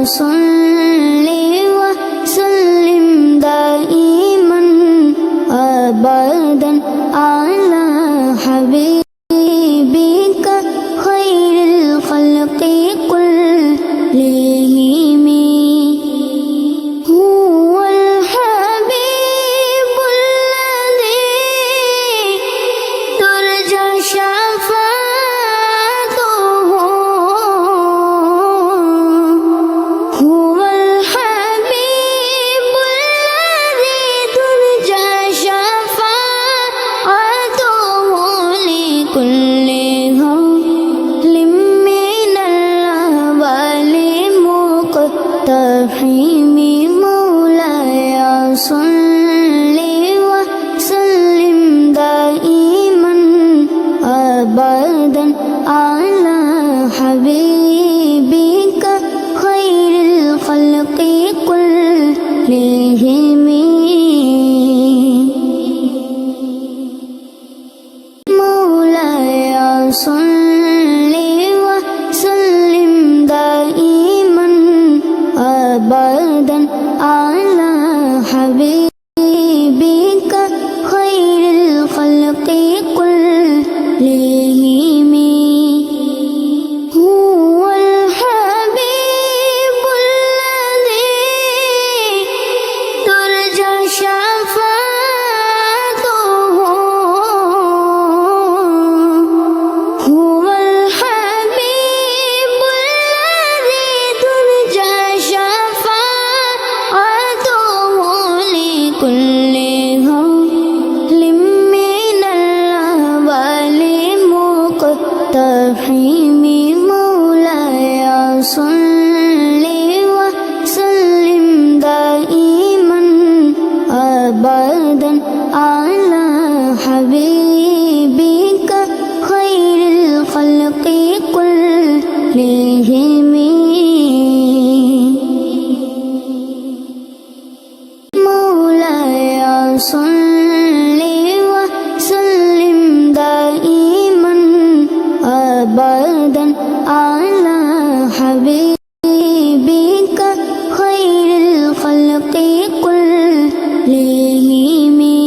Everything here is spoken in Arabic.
صل وسلم دائما أبدا على حبيبك خير الخلق كلهم. هو الحبيب الذي ترجى شفاعته. هو الحبيب الذي ترجى شفاعته لكل هول من الأهوال مقتحم. مولاي صل وسلم دائما أبدا على حبيبك خير الخلق كلهم. مولاي صل وسلم دائما أبدا على حبيبك خير الخلق كلهم. هو الحبيب الذي ترجى شفاعته. هو الحبيب الذي ترجى شفاعته لكل هول من الأهوال مقتحم. مولاي صل وسلم دائما أبدا على حبيبك خير الخلق كلهم. مولاي صل وسلم دائما أبدا على حبيبك